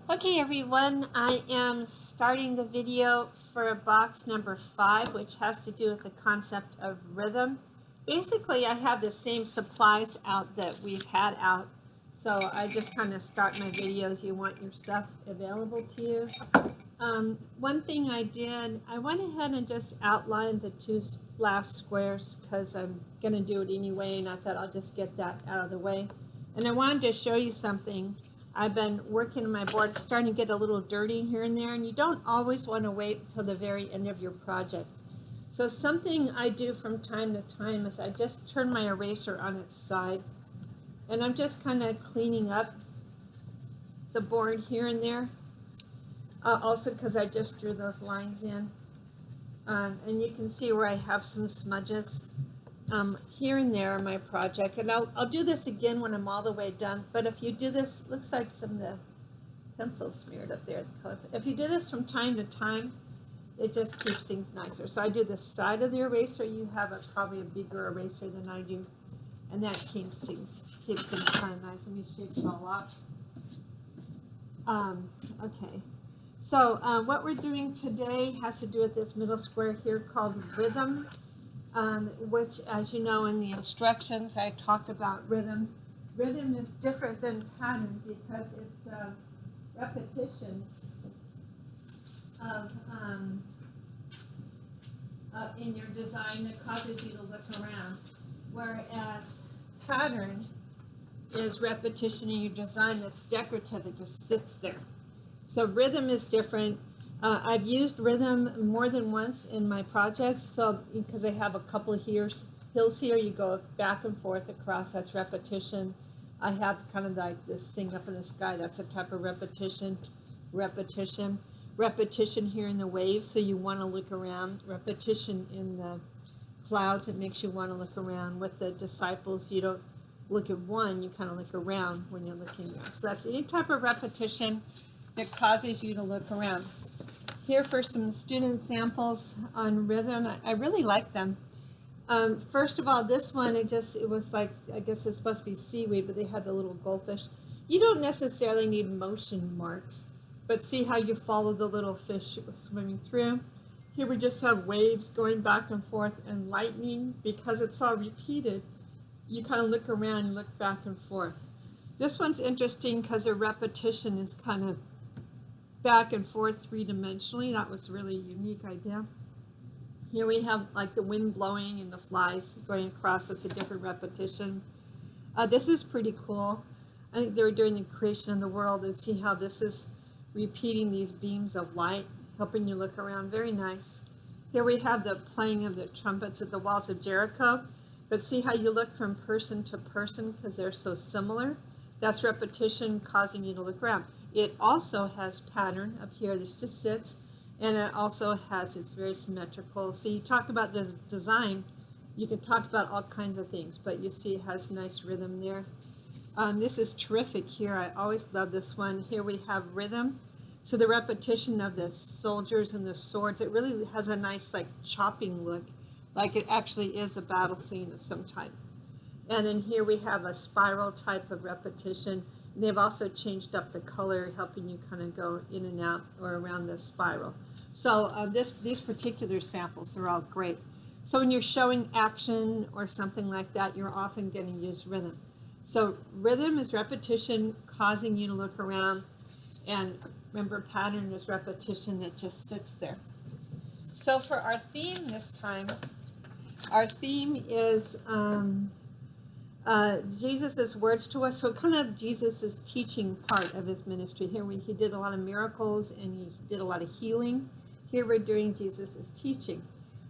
Okay everyone, I am starting the video for box number 5, which has to do with the concept of rhythm. Basically, I have the same supplies out that we've had out, so I just kind of start my videos. You want your stuff available to you. One thing I did, I went ahead and just outlined the two last squares because I'm going to do it anyway, and I thought I'll just get that out of the way. And I wanted to show you something. I've been working on my board. It's starting to get a little dirty here and there, and you don't always want to wait until the very end of your project. So something I do from time to time is I just turn my eraser on its side, and I'm just kind of cleaning up the board here and there. Also because I just drew those lines in. And you can see where I have some smudges here and there in my project. And I'll do this again when I'm all the way done. But if you do this, looks like some of the pencil smeared up there. If you do this from time to time, it just keeps things nicer. So I do the side of the eraser. You have probably a bigger eraser than I do. And that keeps things kind of nice. Let me shake it all off. Okay. So what we're doing today has to do with this middle square here called rhythm, which, as you know, in the instructions, I talked about rhythm. Rhythm is different than pattern because it's repetition of in your design that causes you to look around, whereas pattern is repetition in your design that's decorative. It just sits there. So rhythm is different. I've used rhythm more than once in my projects. So because I have a couple of hills here, you go back and forth across. That's repetition. I have kind of like this thing up in the sky. That's a type of repetition. Repetition. Repetition here in the waves. So you want to look around. Repetition in the clouds. It makes you want to look around. With the disciples, you don't look at one. You kind of look around when you're looking there. So that's any type of repetition that causes you to look around. Here for some student samples on rhythm. I really like them. First of all, this one, it was like, I guess it's supposed to be seaweed, but they had the little goldfish. You don't necessarily need motion marks, but see how you follow the little fish swimming through. Here we just have waves going back and forth and lightning. Because it's all repeated, you kind of look around and look back and forth. This one's interesting because the repetition is kind of back and forth three-dimensionally. That was really a unique idea. Here we have like the wind blowing and the flies going across. It's a different repetition. This is pretty cool. I think they were doing the creation of the world, and see how this is repeating these beams of light, helping you look around. Very nice. Here we have the playing of the trumpets at the walls of Jericho, but see how you look from person to person because they're so similar. That's repetition causing you to look around. It also has pattern up here. This just sits, and it also has, it's very symmetrical. So you talk about the design, you can talk about all kinds of things, but you see it has nice rhythm there. This is terrific here. I always love this one. Here we have rhythm. So the repetition of the soldiers and the swords, it really has a nice like chopping look, like it actually is a battle scene of some type. And then here we have a spiral type of repetition. And they've also changed up the color, helping you kind of go in and out or around the spiral. So these particular samples are all great. So when you're showing action or something like that, you're often going to use rhythm. So rhythm is repetition causing you to look around. And remember, pattern is repetition that just sits there. So for our theme this time, our theme is Jesus' words to us. So kind of Jesus' teaching part of his ministry. Here he did a lot of miracles and he did a lot of healing. Here we're doing Jesus' teaching.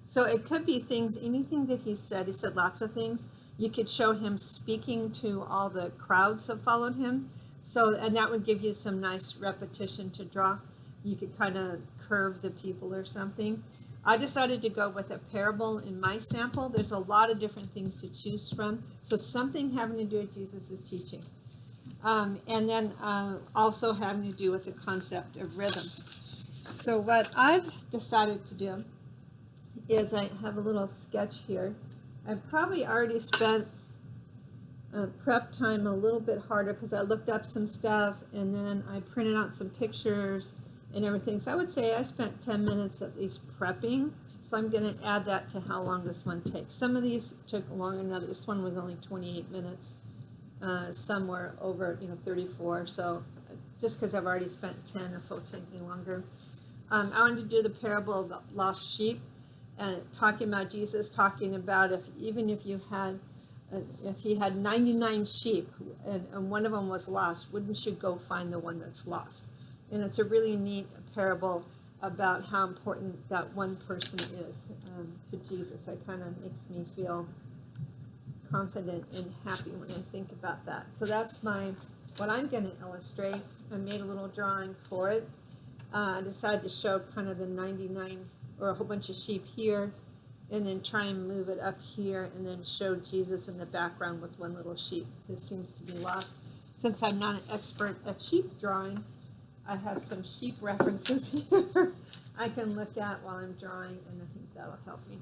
So it could be things, anything that he said. He said lots of things. You could show him speaking to all the crowds that followed him. So, and that would give you some nice repetition to draw. You could kind of curve the people or something. I decided to go with a parable in my sample. There's a lot of different things to choose from. So something having to do with Jesus' teaching. And then also having to do with the concept of rhythm. So what I've decided to do is I have a little sketch here. I've probably already spent prep time a little bit harder because I looked up some stuff and then I printed out some pictures and everything. So I would say I spent 10 minutes at least prepping. So I'm going to add that to how long this one takes. Some of these took longer than others. This one was only 28 minutes. Some were over, 34. So just because I've already spent 10, this will take me longer. I wanted to do the parable of the lost sheep and talking about Jesus talking about if he had 99 sheep and one of them was lost, wouldn't you go find the one that's lost? And it's a really neat parable about how important that one person is to Jesus. It kind of makes me feel confident and happy when I think about that. So that's what I'm going to illustrate. I made a little drawing for it. I decided to show kind of the 99 or a whole bunch of sheep here, and then try and move it up here and then show Jesus in the background with one little sheep who seems to be lost. Since I'm not an expert at sheep drawing, I have some sheep references here I can look at while I'm drawing, and I think that'll help me.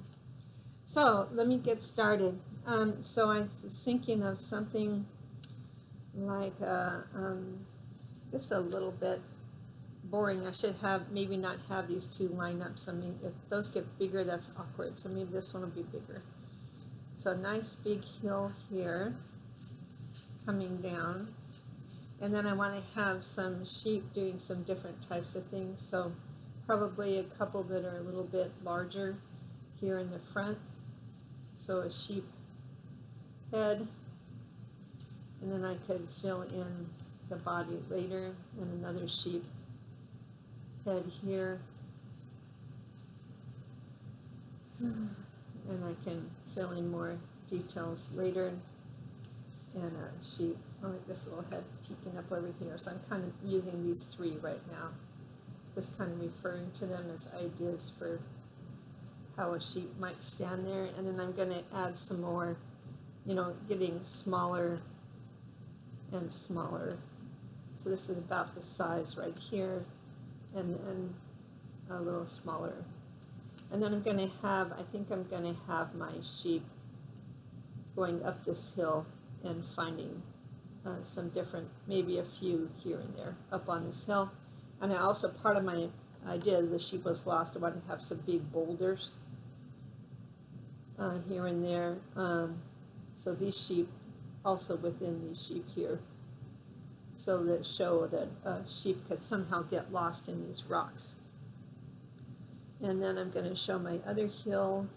So let me get started. So I was thinking of something like just a little bit boring. I should maybe not have these two lined up. So maybe if those get bigger, that's awkward. So maybe this one will be bigger. So nice big hill here coming down. And then I want to have some sheep doing some different types of things. So probably a couple that are a little bit larger here in the front. So a sheep head. And then I could fill in the body later, and another sheep head here, and I can fill in more details later, and a sheep, I like this little head peeking up over here. So I'm kind of using these three right now, just kind of referring to them as ideas for how a sheep might stand there. And then I'm going to add some more, getting smaller and smaller. So this is about the size right here, and then a little smaller. And then I think I'm going to have my sheep going up this hill and finding some different, maybe a few here and there up on this hill. And I also, part of my idea, the sheep was lost, I wanted to have some big boulders here and there. So these sheep also within these sheep here, so that show that sheep could somehow get lost in these rocks. And then I'm going to show my other hill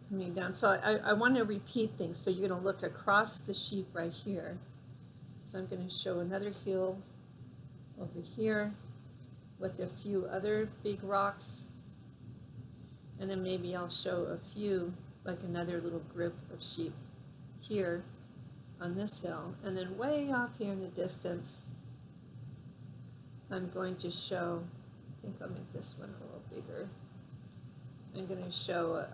coming down. So I want to repeat things. So you're going to look across the sheep right here. So I'm going to show another hill over here with a few other big rocks. And then maybe I'll show a few, like another little group of sheep here on this hill. And then way off here in the distance, I'm going to show, I think I'll make this one a little bigger. I'm going to show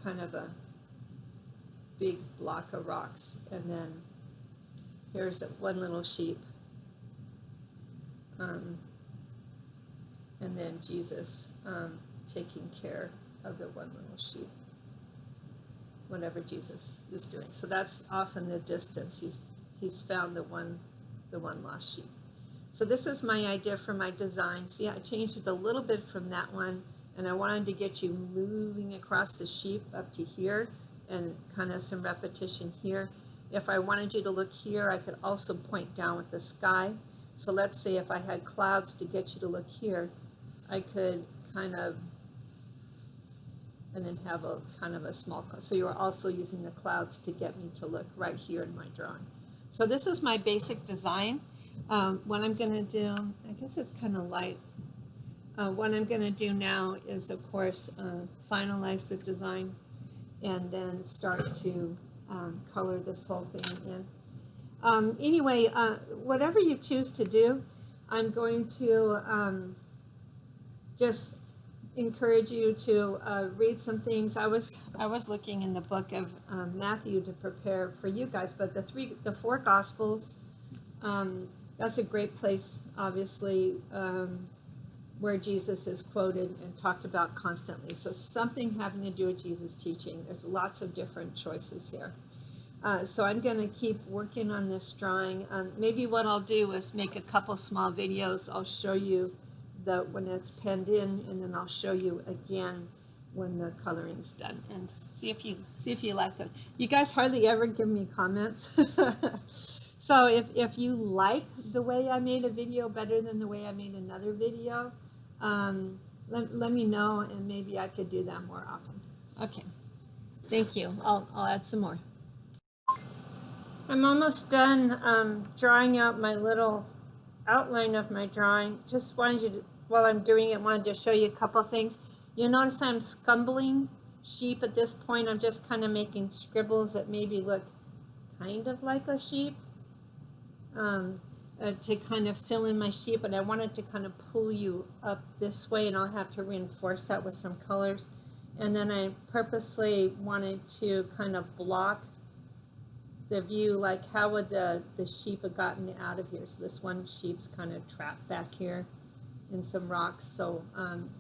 kind of a big block of rocks. And then here's one little sheep. And then Jesus taking care of the one little sheep, whatever Jesus is doing. So that's off in the distance. He's found the one lost sheep. So this is my idea for my design. See, I changed it a little bit from that one, and I wanted to get you moving across the sheep up to here, and kind of some repetition here. If I wanted you to look here, I could also point down with the sky. So let's say if I had clouds to get you to look here, I could kind of, and then have a kind of a small cloud. So you're also using the clouds to get me to look right here in my drawing. So this is my basic design. What I'm going to do, I guess it's kind of light. What I'm going to do now is, of course, finalize the design and then start to color this whole thing in. Anyway, whatever you choose to do, I'm going to just encourage you to read some things. I was looking in the book of Matthew to prepare for you guys, but the four Gospels, that's a great place, obviously, where Jesus is quoted and talked about constantly. So something having to do with Jesus' teaching. There's lots of different choices here. So I'm going to keep working on this drawing. Maybe what I'll do is make a couple small videos. I'll show you when it's penned in, and then I'll show you again when the coloring's done, and see if you like it. You guys hardly ever give me comments. So if you like the way I made a video better than the way I made another video, let me know, and maybe I could do that more often. Okay, thank you. I'll add some more. I'm almost done drawing out my little outline of my drawing. Just wanted you to, while I'm doing it, wanted to show you a couple things. You'll notice I'm scumbling sheep at this point. I'm just kind of making scribbles that maybe look kind of like a sheep to kind of fill in my sheep, but I wanted to kind of pull you up this way, and I'll have to reinforce that with some colors. And then I purposely wanted to kind of block the view, like how would the sheep have gotten out of here. So this one sheep's kind of trapped back here in some rocks, so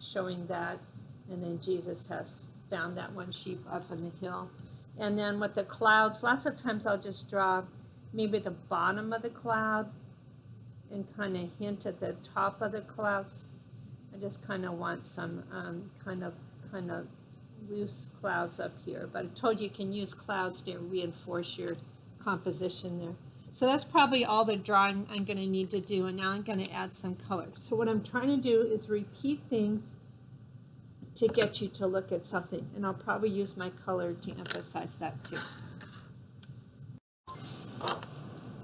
showing that, and then Jesus has found that one sheep up on the hill. And then with the clouds, lots of times I'll just draw maybe the bottom of the cloud and kind of hint at the top of the clouds. I just kind of want some kind of loose clouds up here, but I told you can use clouds to reinforce your composition there. So that's probably all the drawing I'm going to need to do, and now I'm going to add some color. So what I'm trying to do is repeat things to get you to look at something, and I'll probably use my color to emphasize that too.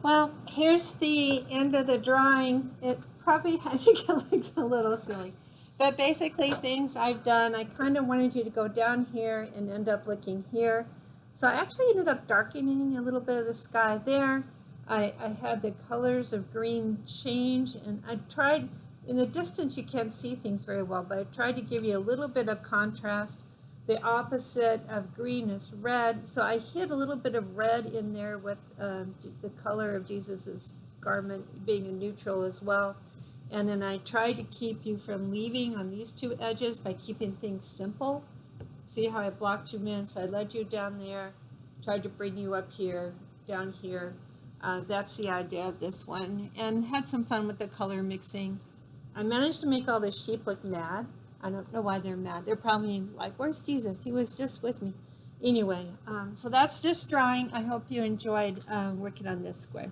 Well, here's the end of the drawing. It probably, I think it looks a little silly, but basically things I've done, I kind of wanted you to go down here and end up looking here. So I actually ended up darkening a little bit of the sky there. I had the colors of green change, and I tried, in the distance you can't see things very well, but I tried to give you a little bit of contrast. The opposite of green is red, so I hid a little bit of red in there with the color of Jesus's garment being a neutral as well. And then I tried to keep you from leaving on these two edges by keeping things simple. See how I blocked you in? So I led you down there, tried to bring you up here, down here. That's the idea of this one, and had some fun with the color mixing. I managed to make all the sheep look mad. I don't know why they're mad. They're probably like, where's Jesus? He was just with me. Anyway, so that's this drawing. I hope you enjoyed working on this square.